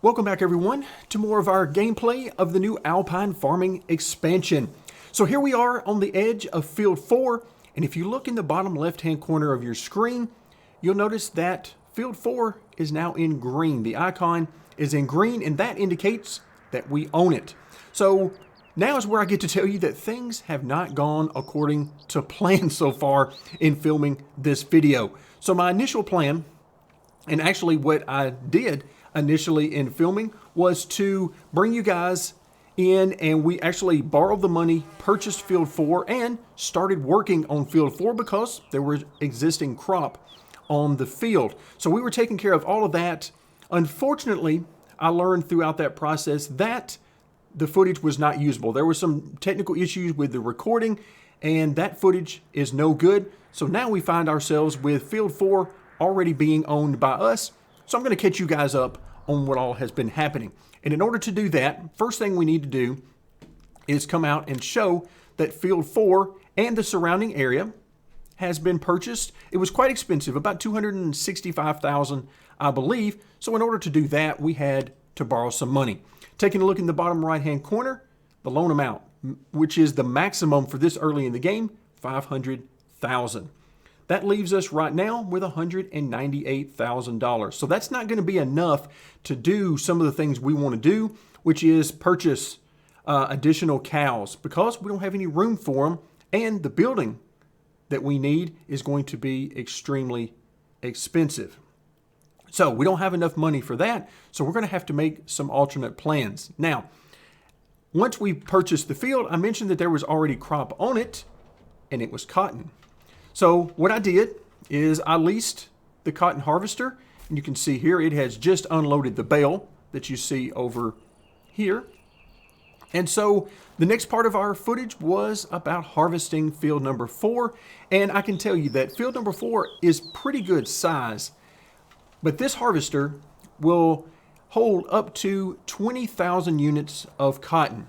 Welcome back everyone to more of our gameplay of the new Alpine Farming Expansion. So here we are on the edge of Field 4, and if you look in the bottom left-hand corner of your screen, you'll notice that Field 4 is now in green. The icon is in green, and that indicates that we own it. So now is where I get to tell you that things have not gone according to plan so far in filming this video. So my initial plan, and actually what I did initially in filming, was to bring you guys in, and we actually borrowed the money, purchased Field 4, and started working on Field 4 because there was existing crop on the field. So we were taking care of all of that. Unfortunately, I learned throughout that process that the footage was not usable. There were some technical issues with the recording, and that footage is no good. So now we find ourselves with Field 4 already being owned by us. So I'm going to catch you guys up on what all has been happening. And in order to do that, first thing we need to do is come out and show that Field 4 and the surrounding area has been purchased. It was quite expensive, about $265,000, I believe. So in order to do that, we had to borrow some money. Taking a look in the bottom right-hand corner, the loan amount, which is the maximum for this early in the game, $500,000. That leaves us right now with $198,000. So that's not going to be enough to do some of the things we want to do, which is purchase additional cows, because we don't have any room for them, and the building that we need is going to be extremely expensive. So we don't have enough money for that, so we're going to have to make some alternate plans. Now, once we purchased the field, I mentioned that there was already crop on it, and it was cotton. So what I did is I leased the cotton harvester, and you can see here it has just unloaded the bale that you see over here. And so the next part of our footage was about harvesting field number 4, and I can tell you that field number 4 is pretty good size, but this harvester will hold up to 20,000 units of cotton.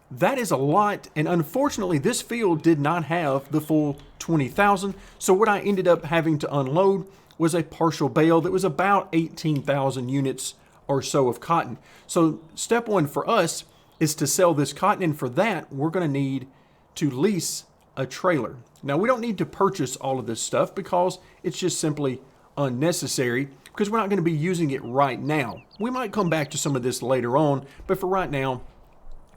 That is a lot, and unfortunately this field did not have the full 20,000, so what I ended up having to unload was a partial bale that was about 18,000 units or so of cotton. So step one for us is to sell this cotton, and for that we're going to need to lease a trailer. Now we don't need to purchase all of this stuff because it's just simply unnecessary, because we're not going to be using it right now. We might come back to some of this later on, but for right now,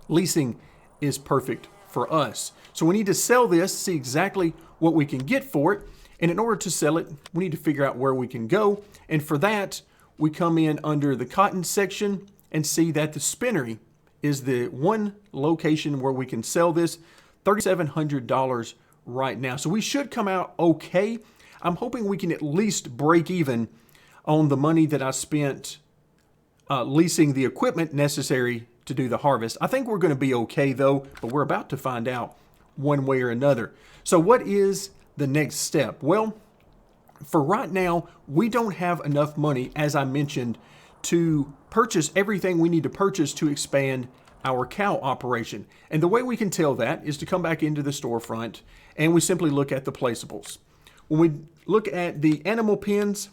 leasing is perfect for us. So we need to sell this, see exactly what we can get for it, and in order to sell it, we need to figure out where we can go, and for that, we come in under the cotton section and see that the spinnery is the one location where we can sell this, $3,700 right now. So we should come out okay. I'm hoping we can at least break even on the money that I spent leasing the equipment necessary to do the harvest. I think we're going to be okay though, but we're about to find out one way or another. So what is the next step? Well, for right now, we don't have enough money, as I mentioned, to purchase everything we need to purchase to expand our cow operation. And the way we can tell that is to come back into the storefront and we simply look at the placeables. When we look at the animal pens,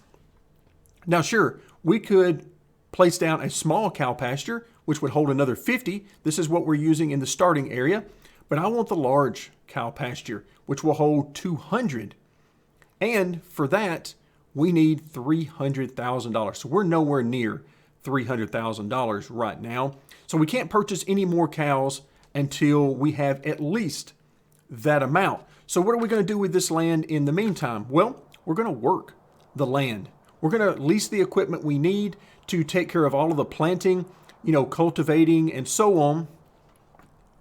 now sure, we could place down a small cow pasture, which would hold another 50. This is what we're using in the starting area. But I want the large cow pasture, which will hold 200. And for that, we need $300,000. So we're nowhere near $300,000 right now. So we can't purchase any more cows until we have at least that amount. So what are we going to do with this land in the meantime? Well, we're going to work the land. We're going to lease the equipment we need to take care of all of the planting, cultivating and so on,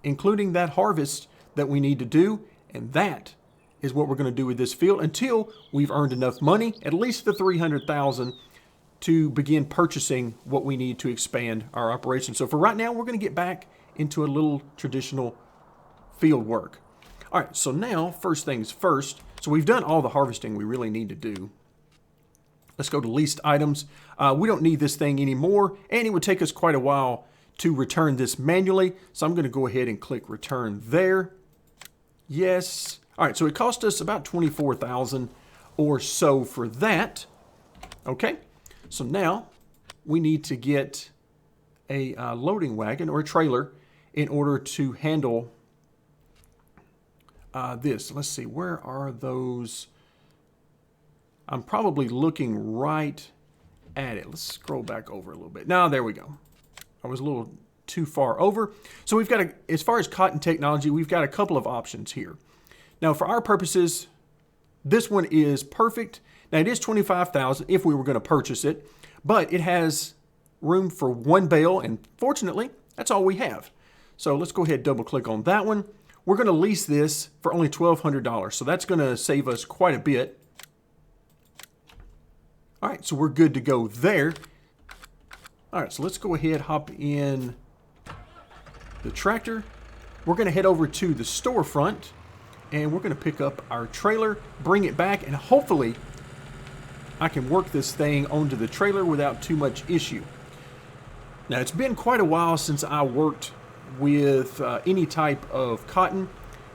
including that harvest that we need to do. And that is what we're going to do with this field until we've earned enough money, at least the $300,000, to begin purchasing what we need to expand our operation. So for right now, we're going to get back into a little traditional field work. All right, so now first things first. So we've done all the harvesting we really need to do. Let's go to leased items. We don't need this thing anymore, and it would take us quite a while to return this manually. So I'm going to go ahead and click return there. Yes. All right, so it cost us about $24,000 or so for that. Okay, so now we need to get a loading wagon or a trailer in order to handle this. Let's see, where are those? I'm probably looking right at it. Let's scroll back over a little bit. Now, there we go. I was a little too far over. So we've got, as far as cotton technology, we've got a couple of options here. Now, for our purposes, this one is perfect. Now, it is $25,000 if we were going to purchase it, but it has room for one bale, and fortunately, that's all we have. So let's go ahead and double click on that one. We're going to lease this for only $1,200, so that's going to save us quite a bit. All right, so we're good to go there. All right, so let's go ahead, hop in the tractor. We're going to head over to the storefront, and we're going to pick up our trailer, bring it back, and hopefully I can work this thing onto the trailer without too much issue. Now, it's been quite a while since I worked with any type of cotton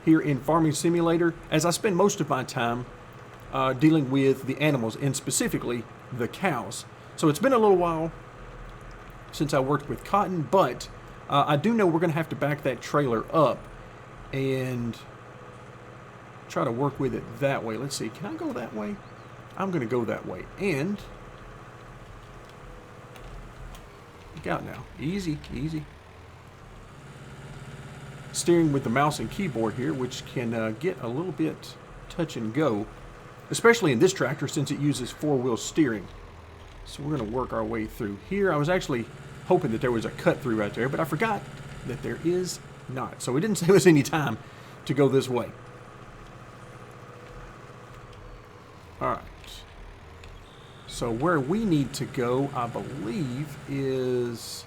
here in Farming Simulator, as I spend most of my time dealing with the animals, and specifically the cows. So it's been a little while since I worked with cotton, but I do know we're going to have to back that trailer up and try to work with it that way. Let's see, can I go that way? I'm going to go that way. And look out now. Easy, easy. Steering with the mouse and keyboard here, which can get a little bit touch and go, especially in this tractor since it uses four-wheel steering. So we're going to work our way through here. I was actually hoping that there was a cut through right there, but I forgot that there is not. So it didn't save us any time to go this way. All right. So where we need to go, I believe, is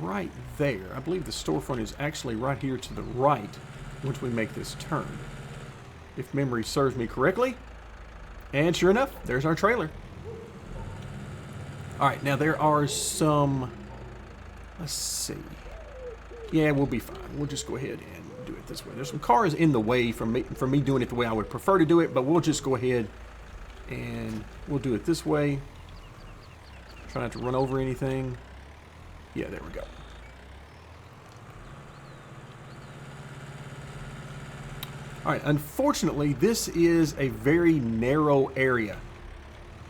right there. I believe the storefront is actually right here to the right once we make this turn, if memory serves me correctly. And sure enough, there's our trailer. All right, now there are some, let's see. Yeah, we'll be fine. We'll just go ahead and do it this way. There's some cars in the way from me doing it the way I would prefer to do it, but we'll just go ahead and we'll do it this way. Try not to run over anything. Yeah, there we go. All right, unfortunately, this is a very narrow area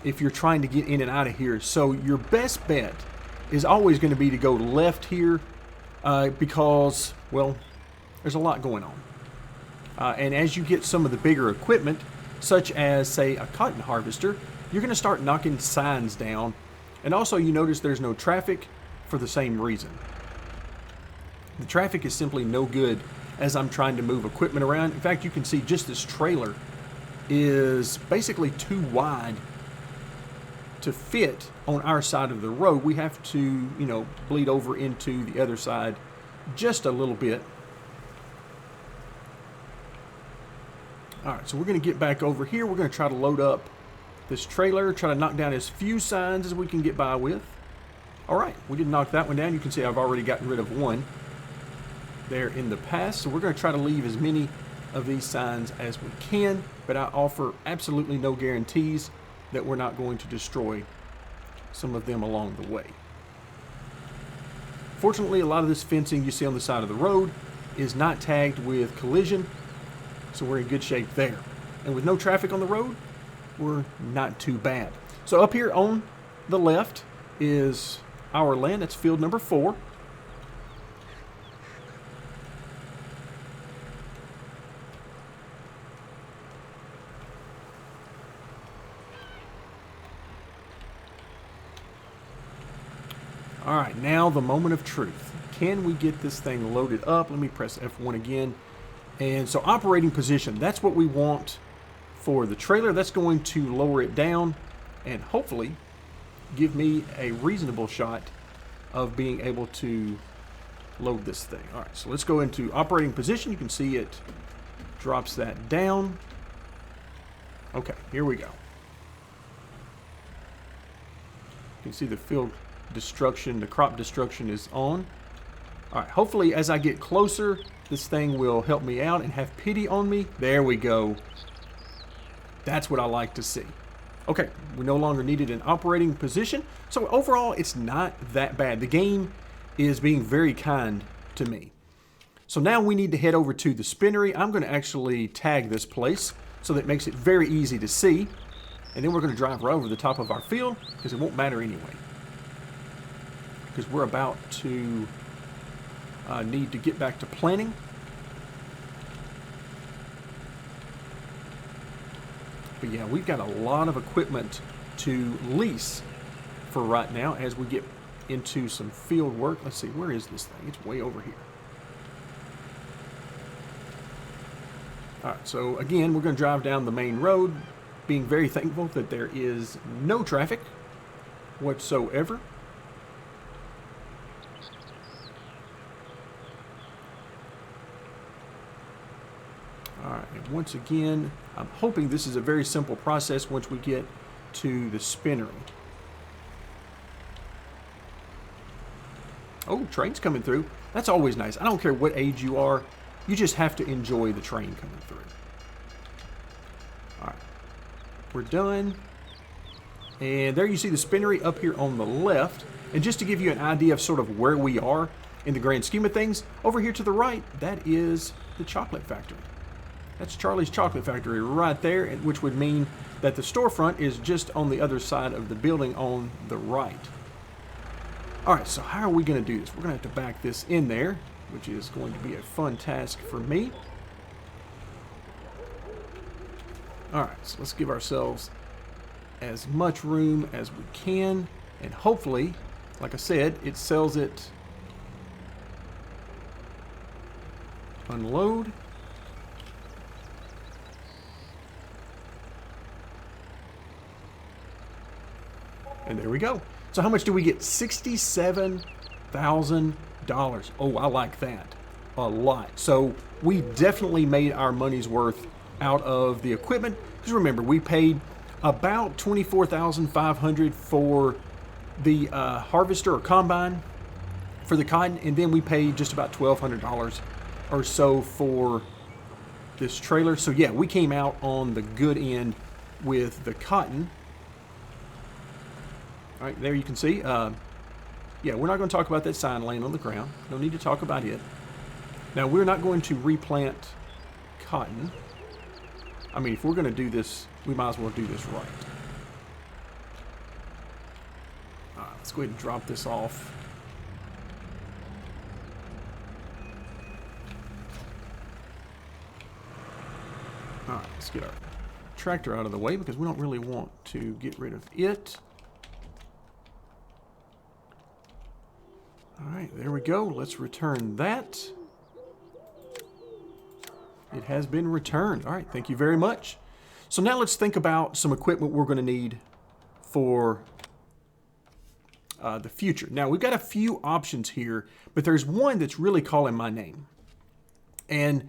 if you're trying to get in and out of here. So your best bet is always going to be to go left here because, well, there's a lot going on. And as you get some of the bigger equipment, such as, say, a cotton harvester, you're going to start knocking signs down. And also, you notice there's no traffic for the same reason. The traffic is simply no good as I'm trying to move equipment around. In fact, you can see just this trailer is basically too wide to fit on our side of the road. We have to, you know, bleed over into the other side just a little bit. All right, so we're going to get back over here. We're going to try to load up this trailer, try to knock down as few signs as we can get by with. All right, we did knock that one down. You can see I've already gotten rid of one there in the past. So we're going to try to leave as many of these signs as we can, but I offer absolutely no guarantees that we're not going to destroy some of them along the way. Fortunately, a lot of this fencing you see on the side of the road is not tagged with collision, so we're in good shape there. And with no traffic on the road, we're not too bad. So up here on the left is our land. That's field number 4. All right, now the moment of truth. Can we get this thing loaded up? Let me press F1 again. And so operating position, that's what we want for the trailer. That's going to lower it down and hopefully give me a reasonable shot of being able to load this thing. All right, so let's go into operating position. You can see it drops that down. Okay, here we go. You can see the field destruction, the crop destruction is on. All right, hopefully as I get closer, this thing will help me out and have pity on me. There we go. That's what I like to see. Okay, we no longer needed an operating position. So overall, it's not that bad. The game is being very kind to me. So now we need to head over to the spinnery. I'm going to actually tag this place so that it makes it very easy to see. And then we're going to drive right over the top of our field because it won't matter anyway. Because we're about to need to get back to planting. But yeah, we've got a lot of equipment to lease for right now as we get into some field work. Let's see, where is this thing? It's way over here. All right, so again, we're going to drive down the main road, being very thankful that there is no traffic whatsoever. All right, and once again, I'm hoping this is a very simple process once we get to the spinnery. Oh, train's coming through. That's always nice. I don't care what age you are. You just have to enjoy the train coming through. All right. We're done. And there you see the spinnery up here on the left. And just to give you an idea of sort of where we are in the grand scheme of things, over here to the right, that is the chocolate factory. That's Charlie's Chocolate Factory right there, which would mean that the storefront is just on the other side of the building on the right. All right, so how are we going to do this? We're going to have to back this in there, which is going to be a fun task for me. All right, so let's give ourselves as much room as we can, and hopefully, like I said, it sells it. Unload. And there we go. So how much do we get? $67,000. Oh, I like that a lot. So we definitely made our money's worth out of the equipment. Because remember, we paid about $24,500 for the harvester or combine for the cotton, and then we paid just about $1,200 or so for this trailer. So yeah, we came out on the good end with the cotton. All right, there you can see. Yeah, we're not going to talk about that sign laying on the ground. No need to talk about it. Now, we're not going to replant cotton. I mean, if we're going to do this, we might as well do this right. All right, let's go ahead and drop this off. All right, let's get our tractor out of the way because we don't really want to get rid of it. All right, there we go. Let's return that. It has been returned. All right, thank you very much. So now let's think about some equipment we're going to need for the future. Now, we've got a few options here, but there's one that's really calling my name. And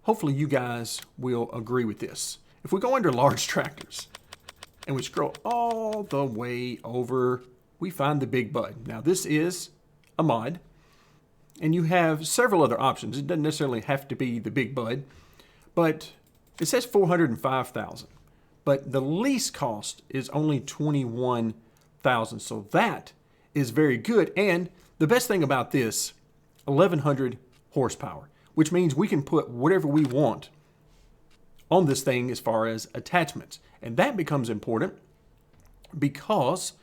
hopefully you guys will agree with this. If we go under large tractors and we scroll all the way over, we find the Big Bud. Now, this is a mod, and you have several other options. It doesn't necessarily have to be the Big Bud, but it says $405,000, but the lease cost is only $21,000, so that is very good. And the best thing about this, 1,100 horsepower, which means we can put whatever we want on this thing as far as attachments, and that becomes important because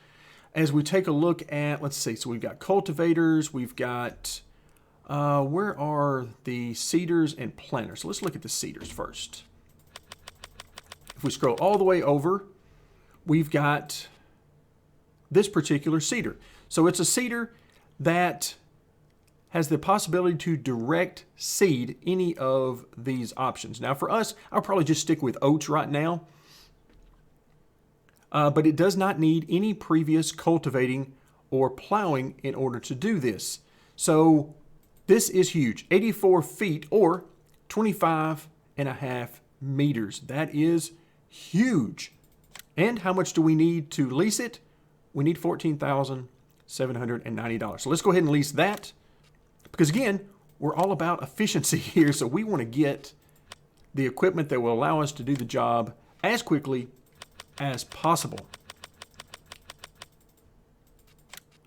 as we take a look at, let's see, so we've got cultivators, we've got, where are the seeders and planters? So let's look at the seeders first. If we scroll all the way over, we've got this particular seeder. So it's a seeder that has the possibility to direct seed any of these options. Now for us, I'll probably just stick with oats right now. But it does not need any previous cultivating or plowing in order to do this. So this is huge, 84 feet or 25.5 meters. That is huge. And how much do we need to lease it? We need $14,790. So let's go ahead and lease that because again, we're all about efficiency here. So we want to get the equipment that will allow us to do the job as quickly as possible.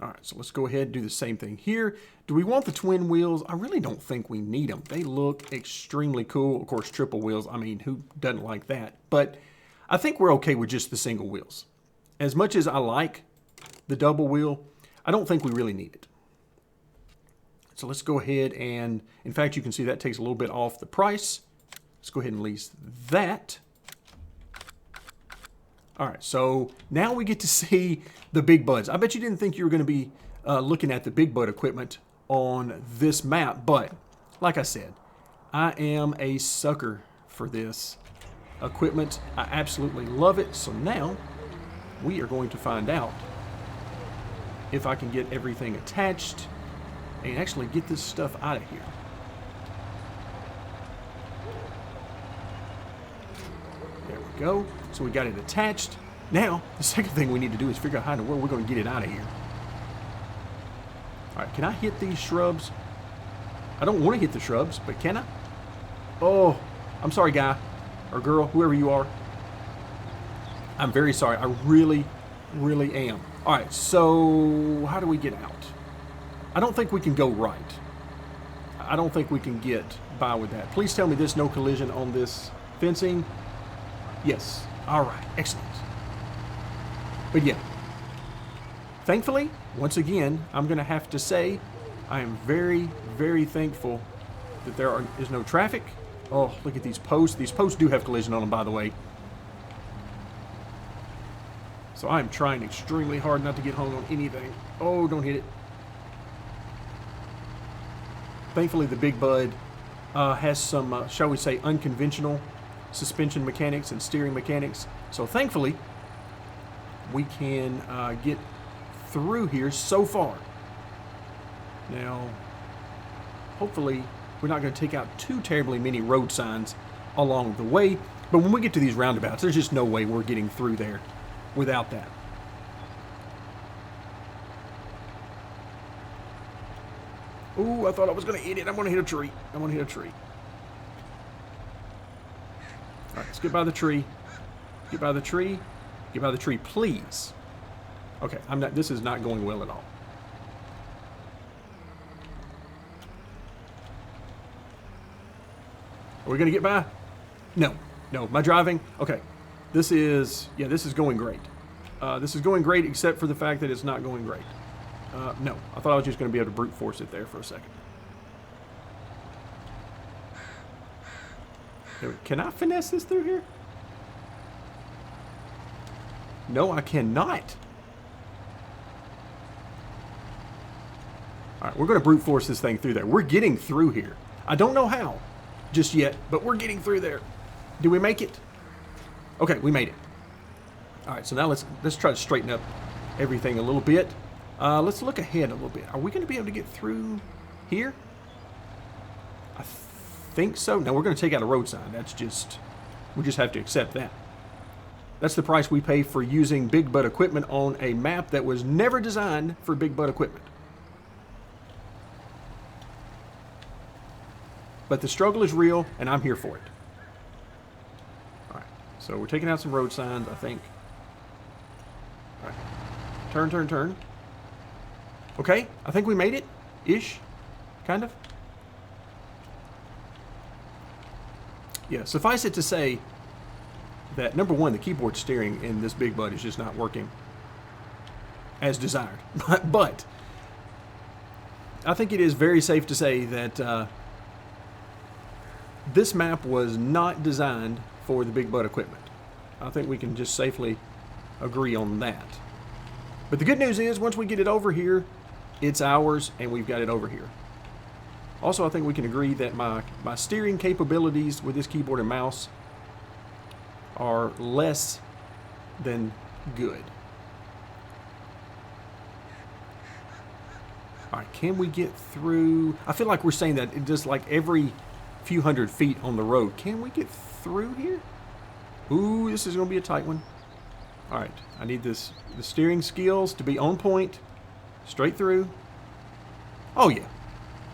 All right, so let's go ahead and do the same thing here. Do we want the twin wheels? I really don't think we need them. They look extremely cool. Of course, triple wheels, I mean, who doesn't like that? But I think we're okay with just the single wheels. As much as I like the double wheel, I don't think we really need it. So let's go ahead and, in fact, you can see that takes a little bit off the price. Let's go ahead and lease that. All right, so now we get to see the big buds. I bet you didn't think you were going to be looking at the big bud equipment on this map, but like I said, I am a sucker for this equipment. I absolutely love it. So now we are going to find out if I can get everything attached and actually get this stuff out of here. There we go. So we got it attached. Now, the second thing we need to do is figure out how in the world we're going to get it out of here. All right, can I hit these shrubs? I don't want to hit the shrubs, but can I? Oh, I'm sorry, guy or girl, whoever you are. I'm very sorry. I really, really am. All right, so how do we get out? I don't think we can go right. I don't think we can get by with that. Please tell me there's no collision on this fencing. Yes. All right. Excellent. But yeah. Thankfully, once again, I'm going to have to say I am very, very thankful that there is no traffic. Oh, look at these posts. These posts do have collision on them, by the way. So I'm trying extremely hard not to get hung on anything. Oh, don't hit it. Thankfully, the Big Bud has some, shall we say, unconventional suspension mechanics and steering mechanics. So thankfully, we can get through here so far. Now, hopefully, we're not going to take out too terribly many road signs along the way. But when we get to these roundabouts, there's just no way we're getting through there without that. Ooh, I thought I was going to hit it. I'm going to hit a tree. I'm going to hit a tree. All right, let's get by the tree. Get by the tree. Get by the tree, please. Okay, I'm not. This is not going well at all. Are we going to get by? No. No. My driving? Okay. This is going great. This is going great except for the fact that it's not going great. No. I thought I was just going to be able to brute force it there for a second. Can I finesse this through here? No, I cannot. All right, we're going to brute force this thing through there. We're getting through here. I don't know how just yet, but we're getting through there. Do we make it? Okay, we made it. All right, so now let's try to straighten up everything a little bit. Let's look ahead a little bit. Are we going to be able to get through here? I think so. No, we're going to take out a road sign. We just have to accept that. That's the price we pay for using Big Bud equipment on a map that was never designed for Big Bud equipment. But the struggle is real, and I'm here for it. All right, so we're taking out some road signs, I think. All right, turn, turn, turn. Okay, I think we made it, ish, kind of. Yeah, suffice it to say that, number one, the keyboard steering in this Big Bud is just not working as desired. But I think it is very safe to say that this map was not designed for the Big Bud equipment. I think we can just safely agree on that. But the good news is, once we get it over here, it's ours, and we've got it over here. Also, I think we can agree that my steering capabilities with this keyboard and mouse are less than good. All right, can we get through? I feel like we're saying that just like every few hundred feet on the road. Can we get through here? Ooh, this is going to be a tight one. All right, I need the steering skills to be on point, straight through. Oh yeah,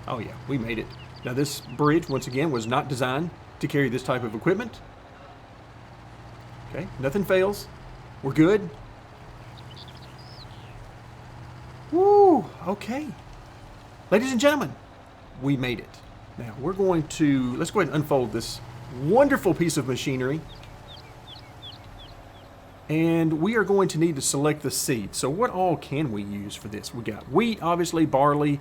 oh yeah, we made it. Now this bridge, once again, was not designed to carry this type of equipment. Okay, nothing fails. We're good. Woo! Okay. Ladies and gentlemen, we made it. Now, we're going to, let's go ahead and unfold this wonderful piece of machinery. And we are going to need to select the seed. So what all can we use for this? We got wheat, obviously, barley,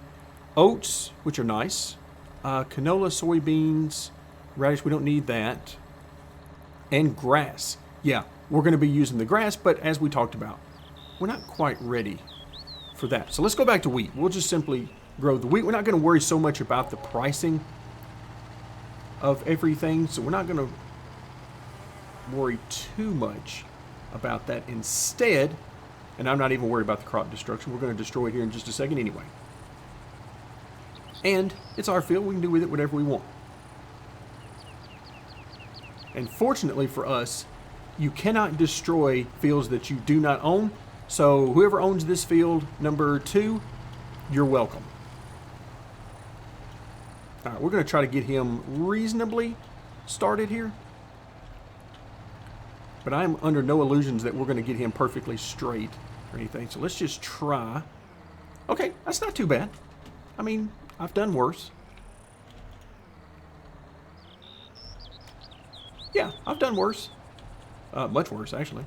oats, which are nice, canola, soybeans, radish, we don't need that, and grass. Yeah, we're going to be using the grass, but as we talked about, we're not quite ready for that. So let's go back to wheat. We'll just simply grow the wheat. We're not going to worry so much about the pricing of everything, so we're not going to worry too much about that. Instead, and I'm not even worried about the crop destruction, we're going to destroy it here in just a second anyway. And it's our field, we can do with it whatever we want. And fortunately for us, you cannot destroy fields that you do not own. So whoever owns this field, number 2, you're welcome. All right, we're going to try to get him reasonably started here. But I'm under no illusions that we're going to get him perfectly straight or anything. So let's just try. Okay, that's not too bad. I mean, I've done worse. Yeah, I've done worse. Much worse, actually.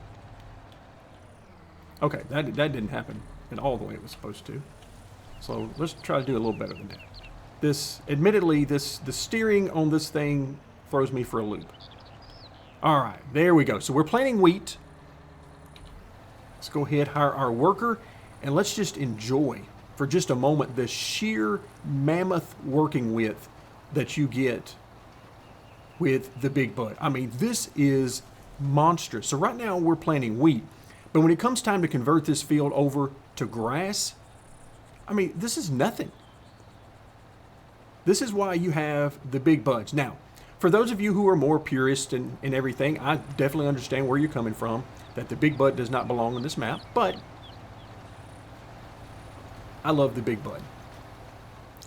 Okay, that didn't happen in all the way it was supposed to. So let's try to do a little better than that. This, admittedly, the steering on this thing throws me for a loop. All right, there we go. So we're planting wheat. Let's go ahead, hire our worker, and let's just enjoy for just a moment the sheer mammoth working width that you get with the big bud. I mean, this is monstrous. So right now we're planting wheat, but when it comes time to convert this field over to grass, I mean, this is nothing. This is why you have the big buds. Now, for those of you who are more purist and everything, I definitely understand where you're coming from, that the big bud does not belong on this map, but I love the big bud.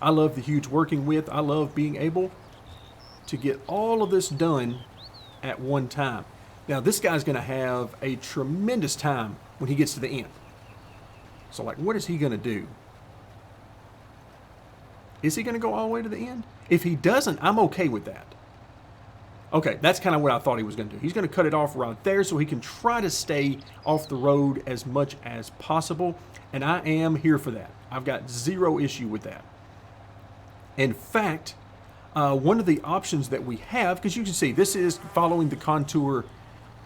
I love the huge working width. I love being able to get all of this done at one time. Now, this guy's going to have a tremendous time when he gets to the end. So, like, what is he going to do? Is he going to go all the way to the end? If he doesn't, I'm okay with that. Okay, that's kind of what I thought he was going to do. He's going to cut it off right there so he can try to stay off the road as much as possible. And I am here for that. I've got zero issue with that. In fact, one of the options that we have, because you can see this is following the contour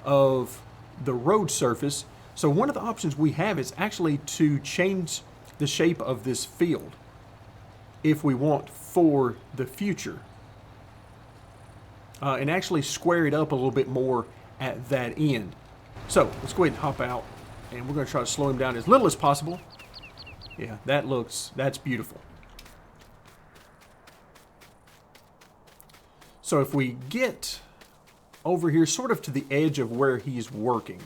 of the road surface. So one of the options we have is actually to change the shape of this field if we want for the future. And actually square it up a little bit more at that end. So let's go ahead and hop out, and we're going to try to slow him down as little as possible. Yeah, that's beautiful. So if we get over here sort of to the edge of where he's working.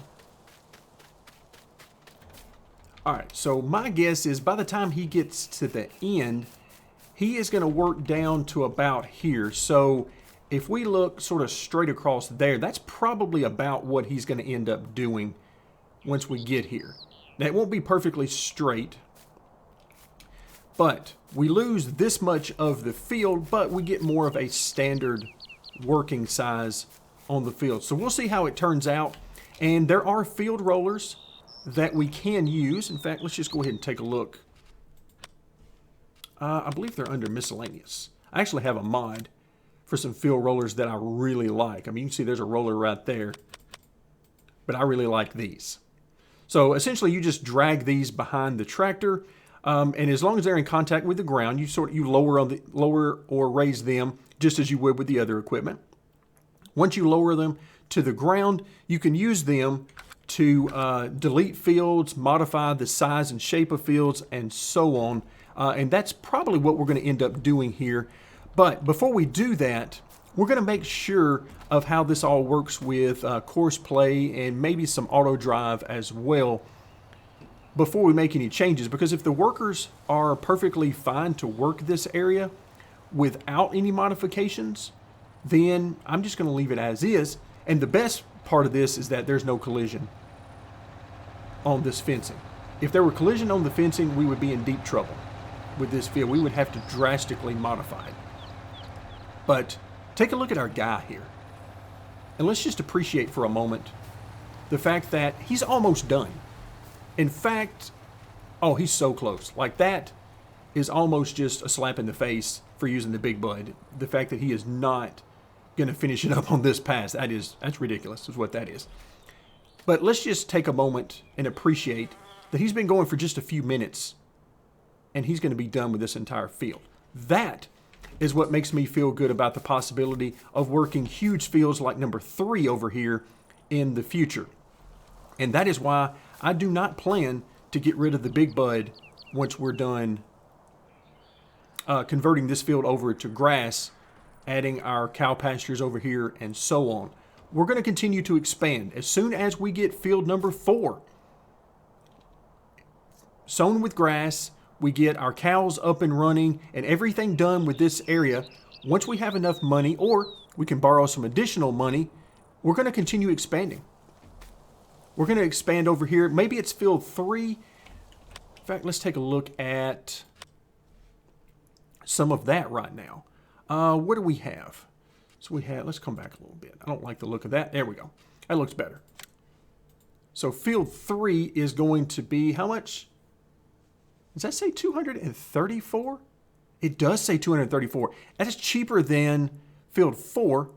All right, so my guess is by the time he gets to the end, he is going to work down to about here. So if we look sort of straight across there, that's probably about what he's going to end up doing once we get here. Now, it won't be perfectly straight, but we lose this much of the field, but we get more of a standard working size on the field. So we'll see how it turns out. And there are field rollers that we can use. In fact, let's just go ahead and take a look. I believe they're under miscellaneous. I actually have a mod for some field rollers that I really like. I mean, you can see there's a roller right there, but I really like these. So essentially you just drag these behind the tractor, and as long as they're in contact with the ground, you lower or raise them just as you would with the other equipment. Once you lower them to the ground, you can use them to delete fields, modify the size and shape of fields, and so on. And that's probably what we're going to end up doing here. But before we do that, we're going to make sure of how this all works with course play and maybe some auto drive as well before we make any changes. Because if the workers are perfectly fine to work this area without any modifications, then I'm just going to leave it as is. And the best part of this is that there's no collision on this fencing. If there were collision on the fencing, we would be in deep trouble. with this field. We would have to drastically modify it. But take a look at our guy here. And let's just appreciate for a moment the fact that he's almost done. In fact, oh, he's so close. Like, that is almost just a slap in the face for using the big bud. The fact that he is not going to finish it up on this pass, that's ridiculous, is what that is. But let's just take a moment and appreciate that he's been going for just a few minutes, and he's going to be done with this entire field. That is what makes me feel good about the possibility of working huge fields like number 3 over here in the future. And that is why I do not plan to get rid of the big bud once we're done converting this field over to grass, adding our cow pastures over here, and so on. We're going to continue to expand. As soon as we get field number 4 sown with grass, we get our cows up and running, and everything done with this area. Once we have enough money, or we can borrow some additional money, we're going to continue expanding. We're going to expand over here. Maybe it's field 3. In fact, let's take a look at some of that right now. What do we have? So we have, let's come back a little bit. I don't like the look of that. There we go. That looks better. So field 3 is going to be how much? Does that say 234? It does say 234. That is cheaper than field 4.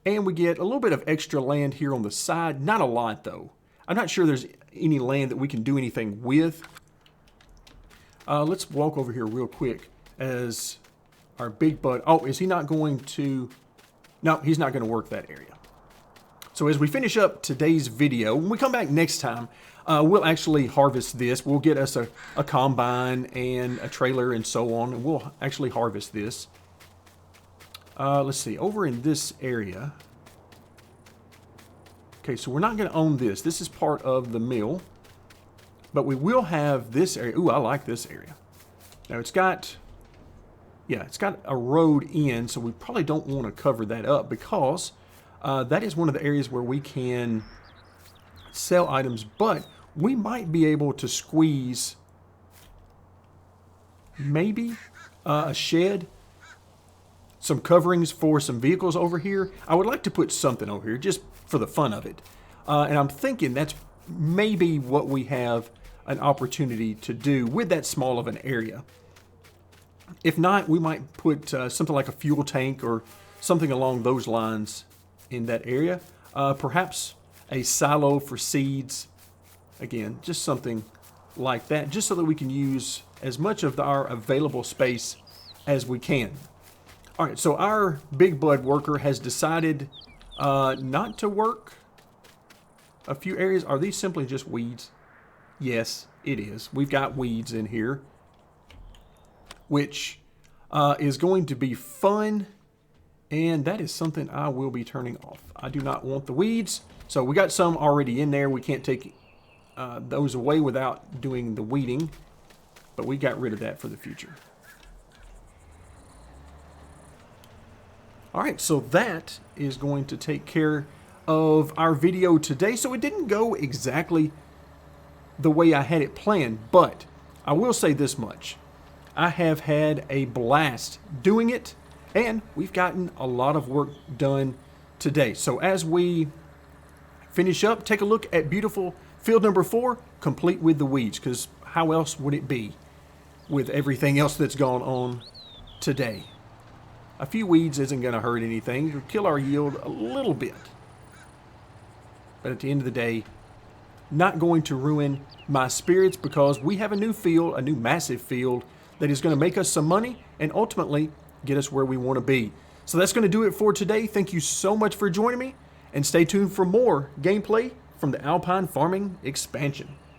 And we get a little bit of extra land here on the side. Not a lot, though. I'm not sure there's any land that we can do anything with. Let's walk over here real quick as our big bud. Oh, is he not going to? No, he's not going to work that area. So as we finish up today's video, when we come back next time, we'll actually harvest this. We'll get us a combine and a trailer and so on, and we'll actually harvest this. Let's see, over in this area. Okay, so we're not going to own this. This is part of the mill. But we will have this area. Ooh, I like this area. Now it's got a road in, so we probably don't want to cover that up because that is one of the areas where we can sell items, but we might be able to squeeze maybe a shed, some coverings for some vehicles over here. I would like to put something over here just for the fun of it. And I'm thinking that's maybe what we have an opportunity to do with that small of an area. If not, we might put something like a fuel tank or something along those lines in that area. Perhaps a silo for seeds. Again, just something like that, just so that we can use as much of our available space as we can. All right, so our big bud worker has decided not to work a few areas. Are these simply just weeds? Yes, it is. We've got weeds in here, which is going to be fun, and that is something I will be turning off. I do not want the weeds, so we got some already in there. We can't take those away without doing the weeding, but we got rid of that for the future. All right, so that is going to take care of our video today. So it didn't go exactly the way I had it planned, but I will say this much. I have had a blast doing it, and we've gotten a lot of work done today. So as we finish up, take a look at beautiful field number 4, complete with the weeds, because how else would it be with everything else that's gone on today? A few weeds isn't going to hurt anything. It'll kill our yield a little bit. But at the end of the day, not going to ruin my spirits, because we have a new field, a new massive field that is going to make us some money and ultimately get us where we want to be. So that's going to do it for today. Thank you so much for joining me, and stay tuned for more gameplay from the Alpine Farming Expansion.